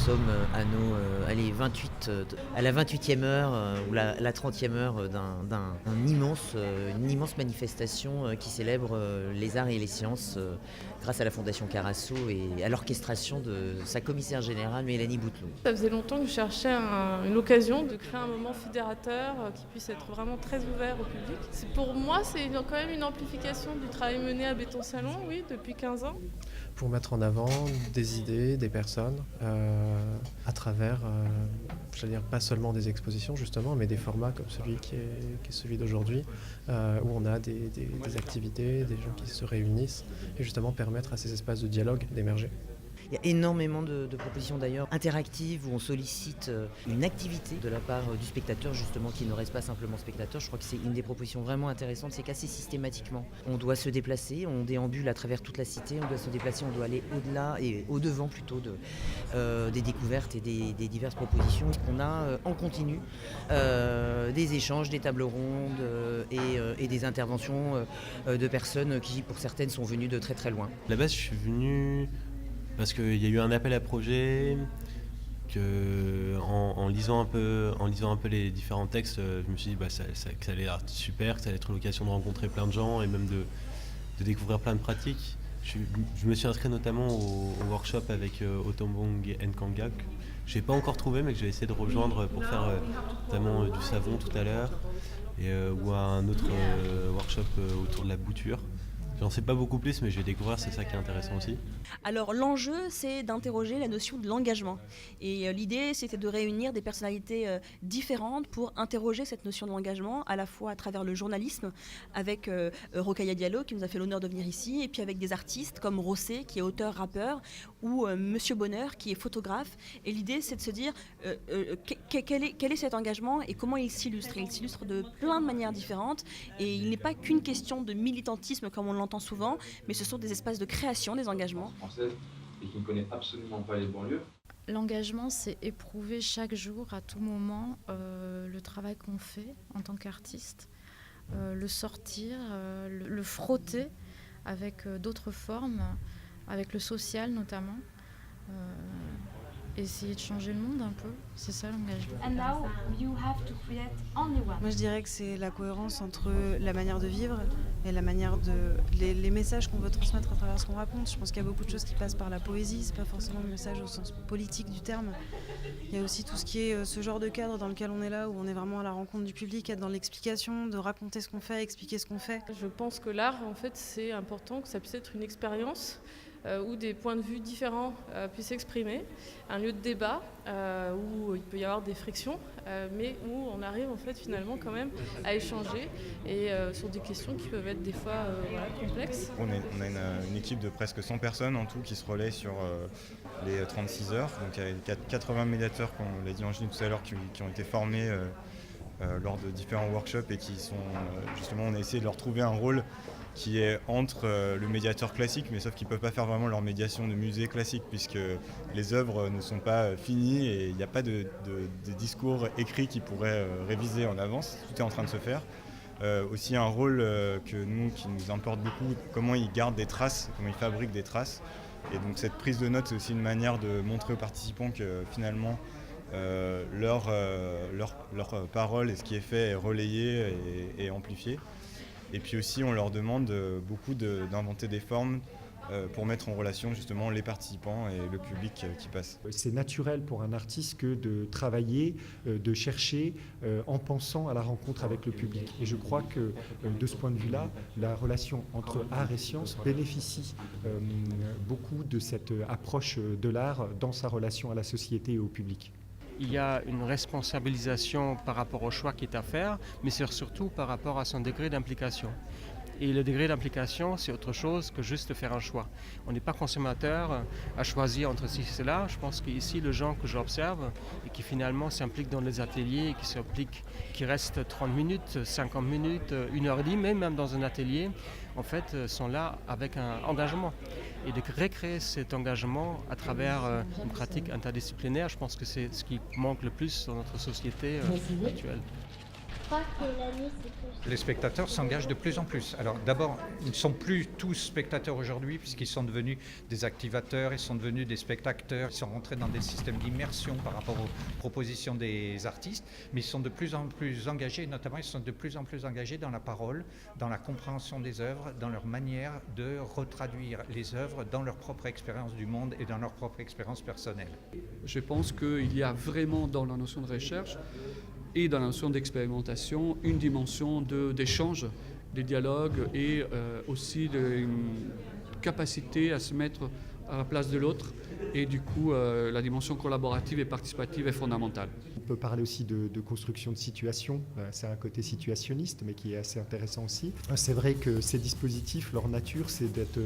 sommes à la 28e heure ou la 30e heure une immense manifestation qui célèbre les arts et les sciences grâce à la Fondation Carasso et à l'orchestration de sa commissaire générale Mélanie Bouteloup. Ça faisait longtemps que je cherchais une occasion de créer un moment fédérateur qui puisse être vraiment très ouvert au public. Pour moi, c'est quand même une amplification du travail mené à Béton Salon, oui, depuis 15 ans. Pour mettre en avant des idées, des personnes, à travers, j'allais dire pas seulement des expositions justement, mais des formats comme celui qui est celui d'aujourd'hui, où on a des activités, des gens qui se réunissent, et justement permettre à ces espaces de dialogue d'émerger. Il y a énormément de propositions d'ailleurs interactives où on sollicite une activité de la part du spectateur justement qui ne reste pas simplement spectateur. Je crois que c'est une des propositions vraiment intéressantes, c'est qu'assez systématiquement on doit se déplacer, on déambule à travers toute la cité, on doit se déplacer, on doit aller au-delà et au-devant plutôt des découvertes et des diverses propositions. On a en continu des échanges, des tables rondes et des interventions de personnes qui pour certaines sont venues de très très loin. À la base je suis venu parce qu'il y a eu un appel à projet, en lisant un peu les différents textes, je me suis dit que ça allait être super, que ça allait être l'occasion de rencontrer plein de gens et même de découvrir plein de pratiques. Je me suis inscrit notamment au workshop avec Otombong et Nkangak. Je n'ai pas encore trouvé, mais que je vais essayer de rejoindre pour faire notamment du savon tout à l'heure, ou à un autre workshop autour de la bouture. J'en sais pas beaucoup plus, mais je vais découvrir, c'est ça qui est intéressant aussi. Alors l'enjeu, c'est d'interroger la notion de l'engagement. Et l'idée, c'était de réunir des personnalités différentes pour interroger cette notion de l'engagement, à la fois à travers le journalisme, avec Rokhaya Diallo, qui nous a fait l'honneur de venir ici, et puis avec des artistes comme Rossé, qui est auteur-rappeur, ou Monsieur Bonheur, qui est photographe. Et l'idée, c'est de se dire quel est cet engagement et comment il s'illustre. Il s'illustre de plein de manières différentes. Et il n'est pas qu'une question de militantisme, comme on l'entend souvent, mais ce sont des espaces de création des engagements. Française et qui ne connaît absolument pas les banlieues. L'engagement, c'est éprouver chaque jour, à tout moment, le travail qu'on fait en tant qu'artiste, le sortir, le frotter avec d'autres formes, avec le social notamment. Essayer de changer le monde un peu, c'est ça l'engagement. Moi je dirais que c'est la cohérence entre la manière de vivre et la manière les messages qu'on veut transmettre à travers ce qu'on raconte. Je pense qu'il y a beaucoup de choses qui passent par la poésie, c'est pas forcément le message au sens politique du terme. Il y a aussi tout ce qui est ce genre de cadre dans lequel on est là, où on est vraiment à la rencontre du public, être dans l'explication, de raconter ce qu'on fait, expliquer ce qu'on fait. Je pense que l'art, en fait, c'est important que ça puisse être une expérience où des points de vue différents puissent s'exprimer, un lieu de débat où il peut y avoir des frictions, mais où on arrive en fait finalement quand même à échanger et sur des questions qui peuvent être des fois complexes. On a une équipe de presque 100 personnes en tout qui se relaient sur les 36 heures. Donc il y a 80 médiateurs, comme on l'a dit Angéline tout à l'heure, qui ont été formés lors de différents workshops et qui sont justement, on a essayé de leur trouver un rôle qui est entre le médiateur classique, mais sauf qu'ils ne peuvent pas faire vraiment leur médiation de musée classique puisque les œuvres ne sont pas finies et il n'y a pas de discours écrits qui pourraient réviser en avance. Tout est en train de se faire. Aussi un rôle qui nous importe beaucoup, comment ils gardent des traces, comment ils fabriquent des traces. Et donc cette prise de notes, c'est aussi une manière de montrer aux participants que finalement leur parole et ce qui est fait est relayé et amplifié. Et puis aussi, on leur demande beaucoup d'inventer des formes pour mettre en relation justement les participants et le public qui passe. C'est naturel pour un artiste que de travailler, de chercher en pensant à la rencontre avec le public. Et je crois que de ce point de vue-là, la relation entre art et science bénéficie beaucoup de cette approche de l'art dans sa relation à la société et au public. Il y a une responsabilisation par rapport au choix qui est à faire, mais c'est surtout par rapport à son degré d'implication. Et le degré d'implication, c'est autre chose que juste faire un choix. On n'est pas consommateur à choisir entre ci et cela. Je pense qu'ici, les gens que j'observe et qui finalement s'impliquent dans les ateliers, qui restent 30 minutes, 50 minutes, 1h30, même dans un atelier, en fait, sont là avec un engagement. Et de recréer cet engagement à travers une pratique interdisciplinaire, je pense que c'est ce qui manque le plus dans notre société actuelle. crois que la nuit, c'est plus... Les spectateurs s'engagent de plus en plus. Alors d'abord, ils ne sont plus tous spectateurs aujourd'hui puisqu'ils sont devenus des activateurs, ils sont devenus des spectateurs, ils sont rentrés dans des systèmes d'immersion par rapport aux propositions des artistes, mais ils sont de plus en plus engagés, notamment ils sont de plus en plus engagés dans la parole, dans la compréhension des œuvres, dans leur manière de retraduire les œuvres dans leur propre expérience du monde et dans leur propre expérience personnelle. Je pense qu'il y a vraiment dans la notion de recherche et dans la notion d'expérimentation une dimension d'échange, de dialogue et aussi une capacité à se mettre à la place de l'autre. Et du coup, la dimension collaborative et participative est fondamentale. On peut parler aussi de construction de situation. C'est un côté situationniste, mais qui est assez intéressant aussi. C'est vrai que ces dispositifs, leur nature, c'est d'être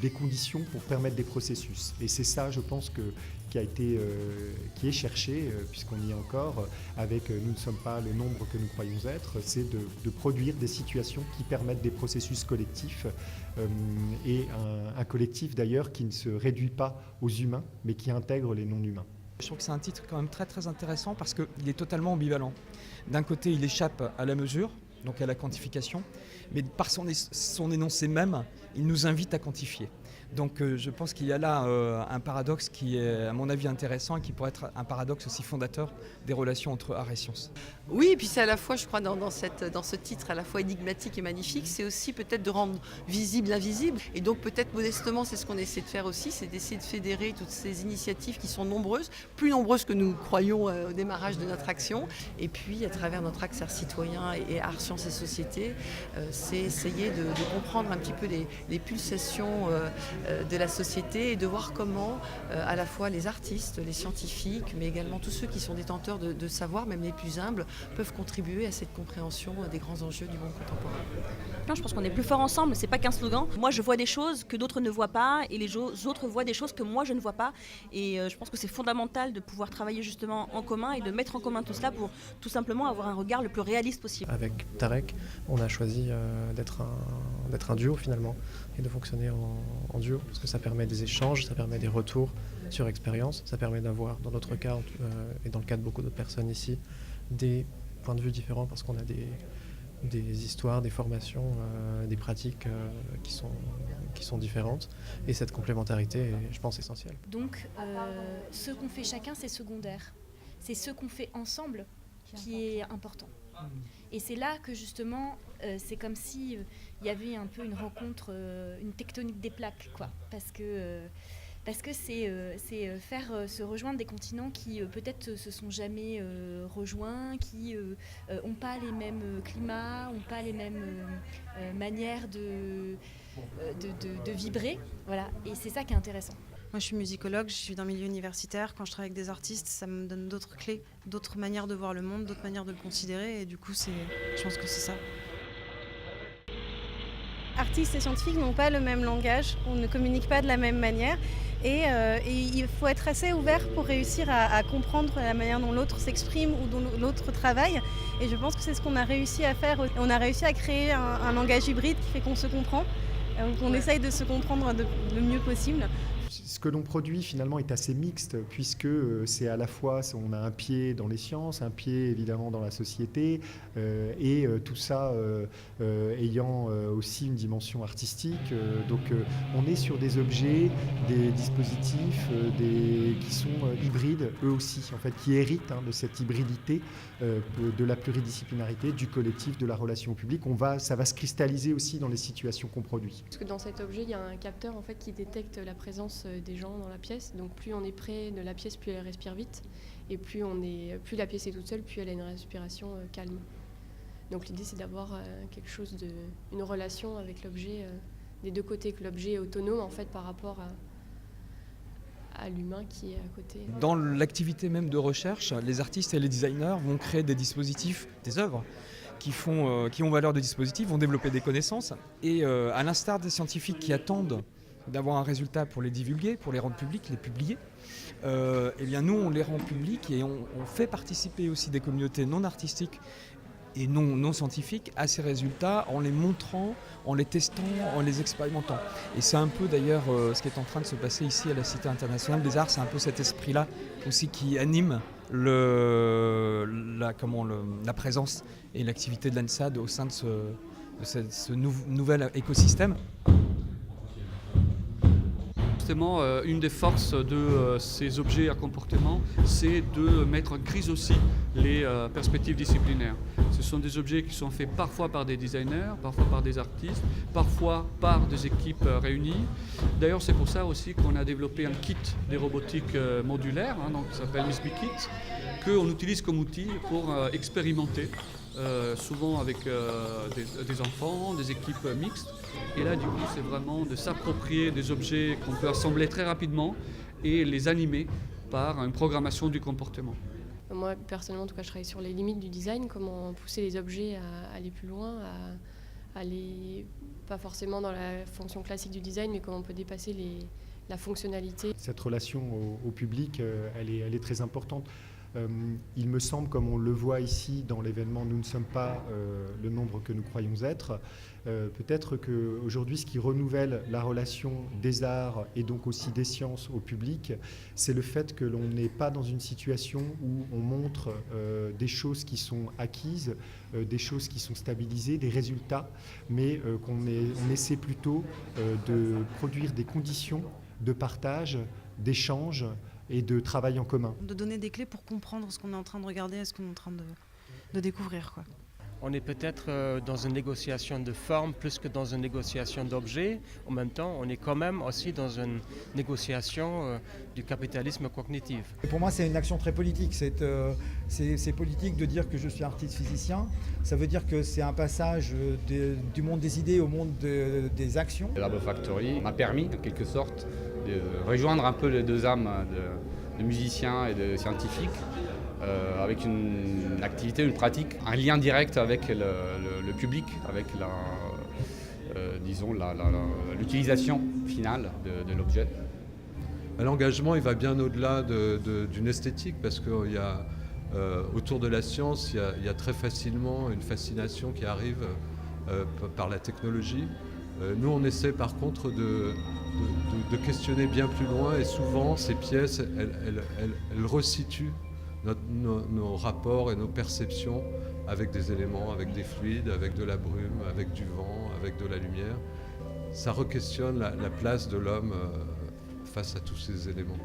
des conditions pour permettre des processus. Et c'est ça, je pense, qui est cherché, puisqu'on y est encore, avec nous ne sommes pas le nombre que nous croyons être, c'est de produire des situations qui permettent des processus collectifs, et un collectif d'ailleurs qui ne se réduit pas aux humains, mais qui intègre les non-humains. Je trouve que c'est un titre quand même très très intéressant parce qu'il est totalement ambivalent. D'un côté, il échappe à la mesure, donc à la quantification, mais par son énoncé même, il nous invite à quantifier. Donc je pense qu'il y a là un paradoxe qui est à mon avis intéressant et qui pourrait être un paradoxe aussi fondateur des relations entre art et science. Oui, et puis c'est à la fois, je crois, dans ce titre à la fois énigmatique et magnifique, c'est aussi peut-être de rendre visible l'invisible. Et donc peut-être modestement, c'est ce qu'on essaie de faire aussi, c'est d'essayer de fédérer toutes ces initiatives qui sont nombreuses, plus nombreuses que nous croyons au démarrage de notre action. Et puis à travers notre axe art citoyen et art, sciences et société, c'est essayer de comprendre un petit peu les pulsations de la société et de voir comment à la fois les artistes, les scientifiques, mais également tous ceux qui sont détenteurs de savoir, même les plus humbles, peuvent contribuer à cette compréhension des grands enjeux du monde contemporain. Non, je pense qu'on est plus fort ensemble, c'est pas qu'un slogan. Moi je vois des choses que d'autres ne voient pas et les autres voient des choses que moi je ne vois pas. Et je pense que c'est fondamental de pouvoir travailler justement en commun et de mettre en commun tout cela pour tout simplement avoir un regard le plus réaliste possible. Avec Tarek, on a choisi d'être un duo finalement et de fonctionner en duo parce que ça permet des échanges, ça permet des retours sur expérience, ça permet d'avoir dans notre cas et dans le cas de beaucoup d'autres personnes ici des points de vue différents parce qu'on a des histoires, des formations, des pratiques qui sont différentes et cette complémentarité est, je pense, essentielle. Donc ce qu'on fait chacun, c'est secondaire. C'est ce qu'on fait ensemble qui est important. Et c'est là que justement, c'est comme si il y avait un peu une rencontre, une tectonique des plaques, quoi. Parce que c'est faire se rejoindre des continents qui peut-être se sont jamais rejoints, qui n'ont pas les mêmes climats, n'ont pas les mêmes manières de vibrer. Voilà. Et c'est ça qui est intéressant. Moi, je suis musicologue, je suis dans le milieu universitaire. Quand je travaille avec des artistes, ça me donne d'autres clés, d'autres manières de voir le monde, d'autres manières de le considérer. Et du coup, je pense que c'est ça. Artistes et scientifiques n'ont pas le même langage, on ne communique pas de la même manière. Et il faut être assez ouvert pour réussir à comprendre la manière dont l'autre s'exprime ou dont l'autre travaille. Et je pense que c'est ce qu'on a réussi à faire. On a réussi à créer un langage hybride qui fait qu'on se comprend. On essaye de se comprendre le mieux possible. Ce que l'on produit finalement est assez mixte puisque c'est à la fois, on a un pied dans les sciences, un pied évidemment dans la société et tout ça ayant aussi une dimension artistique. Donc on est sur des objets, des dispositifs qui sont hybrides eux aussi, en fait, qui héritent de cette hybridité, de la pluridisciplinarité, du collectif, de la relation publique. Ça va se cristalliser aussi dans les situations qu'on produit. Parce que dans cet objet, il y a un capteur en fait, qui détecte la présence des gens dans la pièce. Donc plus on est près de la pièce, plus elle respire vite. Et plus la pièce est toute seule, plus elle a une respiration calme. Donc l'idée, c'est d'avoir quelque chose une relation avec l'objet des deux côtés, que l'objet est autonome en fait par rapport à l'humain qui est à côté. Dans l'activité même de recherche, les artistes et les designers vont créer des dispositifs, des œuvres qui ont valeur de dispositif, vont développer des connaissances. Et à l'instar des scientifiques qui attendent d'avoir un résultat pour les divulguer, pour les rendre publics, les publier, eh bien nous on les rend publics et on fait participer aussi des communautés non artistiques et non scientifiques à ces résultats en les montrant, en les testant, en les expérimentant. Et c'est un peu d'ailleurs ce qui est en train de se passer ici à la Cité internationale des arts, c'est un peu cet esprit-là aussi qui anime la présence et l'activité de l'ANSAD au sein de ce nouvel écosystème. Une des forces de ces objets à comportement, c'est de mettre en crise aussi les perspectives disciplinaires. Ce sont des objets qui sont faits parfois par des designers, parfois par des artistes, parfois par des équipes réunies. D'ailleurs, c'est pour ça aussi qu'on a développé un kit des robotiques modulaires, donc qui s'appelle USB Kit, qu'on utilise comme outil pour expérimenter. Souvent avec des enfants, des équipes mixtes. Et là, du coup, c'est vraiment de s'approprier des objets qu'on peut assembler très rapidement et les animer par une programmation du comportement. Moi, personnellement, en tout cas, je travaille sur les limites du design, comment pousser les objets à aller plus loin, à aller pas forcément dans la fonction classique du design, mais comment on peut dépasser la fonctionnalité. Cette relation au public, elle est très importante. Il me semble, comme on le voit ici dans l'événement, nous ne sommes pas le nombre que nous croyons être. Peut-être qu'aujourd'hui, ce qui renouvelle la relation des arts et donc aussi des sciences au public, c'est le fait que l'on n'est pas dans une situation où on montre des choses qui sont acquises, des choses qui sont stabilisées, des résultats, mais qu'on essaie plutôt de produire des conditions de partage, d'échange, et de travail en commun. De donner des clés pour comprendre ce qu'on est en train de regarder, ce qu'on est en train de découvrir, quoi. On est peut-être dans une négociation de forme plus que dans une négociation d'objets. En même temps, on est quand même aussi dans une négociation du capitalisme cognitif. Et pour moi, c'est une action très politique. C'est politique de dire que je suis artiste physicien. Ça veut dire que c'est un passage du monde des idées au monde des actions. La Labo Factory m'a permis, en quelque sorte, de rejoindre un peu les deux âmes de musiciens et de scientifiques. Avec une activité, une pratique, un lien direct avec le public, avec l'utilisation finale de l'objet. L'engagement, il va bien au-delà d'une esthétique, parce qu'il y a autour de la science, il y a très facilement une fascination qui arrive par la technologie. Nous, on essaie par contre de questionner bien plus loin, et souvent ces pièces, elles resituent nos rapports et nos perceptions avec des éléments, avec des fluides, avec de la brume, avec du vent, avec de la lumière. Ça re-questionne la place de l'homme face à tous ces éléments.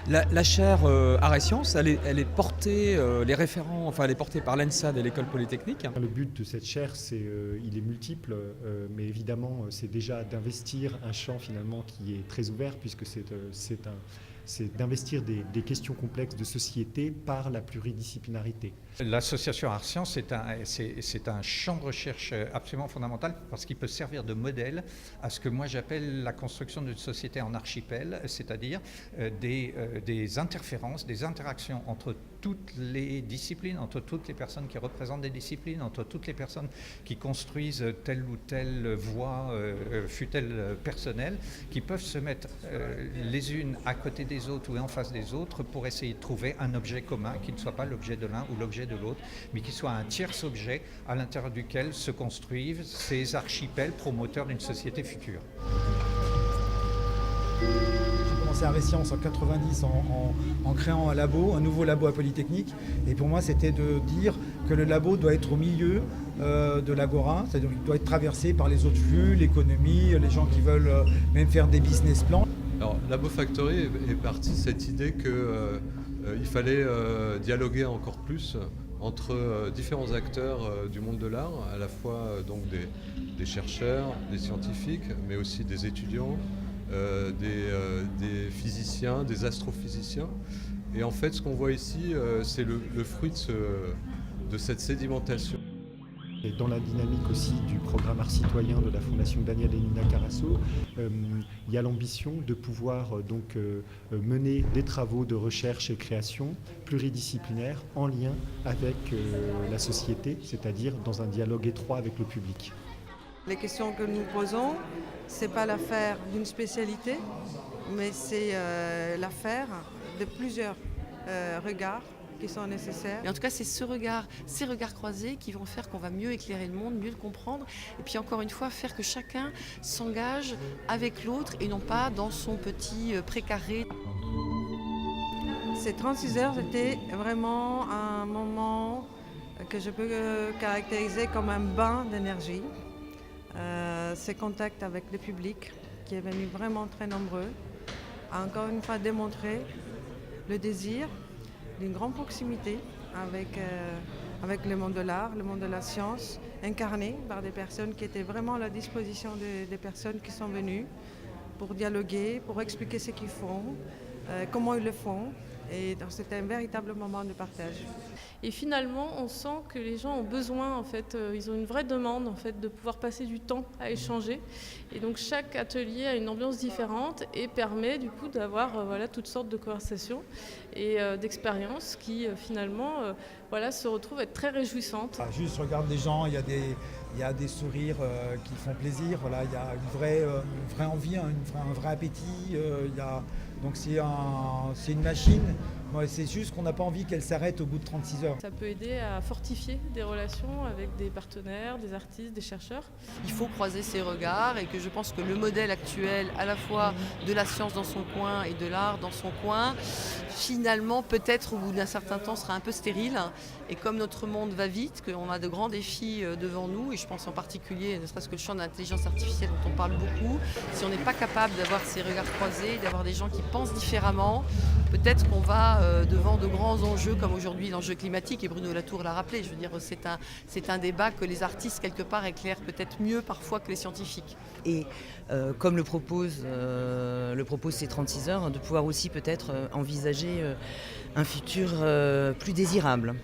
La chaire Arts et Sciences, elle est portée, elle est portée par l'ANSAD et l'École Polytechnique. Le but de cette chaire, il est multiple, mais évidemment, c'est déjà d'investir un champ finalement qui est très ouvert, puisque c'est d'investir des questions complexes de société par la pluridisciplinarité. L'association Arts Sciences, c'est un champ de recherche absolument fondamental, parce qu'il peut servir de modèle à ce que moi j'appelle la construction d'une société en archipel, c'est-à-dire des interférences, des interactions entre toutes les disciplines, entre toutes les personnes qui représentent des disciplines, entre toutes les personnes qui construisent telle ou telle voie, fût-elle personnelle, qui peuvent se mettre les unes à côté des autres ou en face des autres pour essayer de trouver un objet commun qui ne soit pas l'objet de l'un ou l'objet de l'autre, mais qui soit un tierce objet à l'intérieur duquel se construisent ces archipels promoteurs d'une société future. J'ai commencé Arts et Sciences en 90 en créant un nouveau labo à Polytechnique, et pour moi c'était de dire que le labo doit être au milieu de l'agora, c'est-à-dire qu'il doit être traversé par les autres flux, l'économie, les gens qui veulent même faire des business plans. Alors, Labo Factory est partie de cette idée qu'il fallait dialoguer encore plus entre différents acteurs du monde de l'art, à la fois donc des chercheurs, des scientifiques, mais aussi des étudiants, des physiciens, des astrophysiciens. Et en fait, ce qu'on voit ici, c'est le fruit de cette sédimentation. Et dans la dynamique aussi du programme Art Citoyen de la Fondation Daniel et Nina Carasso, il y a l'ambition de pouvoir mener des travaux de recherche et création pluridisciplinaires en lien avec la société, c'est-à-dire dans un dialogue étroit avec le public. Les questions que nous posons, ce n'est pas l'affaire d'une spécialité, mais c'est l'affaire de plusieurs regards qui sont nécessaires. Et en tout cas, c'est ces regards croisés qui vont faire qu'on va mieux éclairer le monde, mieux le comprendre. Et puis encore une fois, faire que chacun s'engage avec l'autre et non pas dans son petit précaré. Ces 36 heures, c'était vraiment un moment que je peux caractériser comme un bain d'énergie. Ces contacts avec le public, qui est venu vraiment très nombreux, a encore une fois démontré le désir d'une grande proximité avec le monde de l'art, le monde de la science, incarné par des personnes qui étaient vraiment à la disposition des personnes qui sont venues pour dialoguer, pour expliquer ce qu'ils font, comment ils le font. Et c'était un véritable moment de partage. Et finalement, on sent que les gens ont besoin, en fait, ils ont une vraie demande en fait, de pouvoir passer du temps à échanger. Et donc chaque atelier a une ambiance différente et permet du coup d'avoir toutes sortes de conversations et d'expériences qui finalement se retrouvent être très réjouissantes. Juste regarde les gens, il y a des sourires qui font plaisir, il y a une vraie envie, un vrai appétit. Donc c'est une machine. C'est juste qu'on n'a pas envie qu'elle s'arrête au bout de 36 heures. Ça peut aider à fortifier des relations avec des partenaires, des artistes, des chercheurs. Il faut croiser ces regards et que je pense que le modèle actuel, à la fois de la science dans son coin et de l'art dans son coin, finalement peut-être au bout d'un certain temps sera un peu stérile. Et comme notre monde va vite, qu'on a de grands défis devant nous, et je pense en particulier, ne serait-ce que le champ de l'intelligence artificielle dont on parle beaucoup, si on n'est pas capable d'avoir ces regards croisés, d'avoir des gens qui pensent différemment, peut-être qu'on va devant de grands enjeux comme aujourd'hui l'enjeu climatique, et Bruno Latour l'a rappelé, je veux dire c'est un débat que les artistes quelque part éclairent peut-être mieux parfois que les scientifiques. Et comme le propose ces 36 heures, de pouvoir aussi peut-être envisager un futur plus désirable.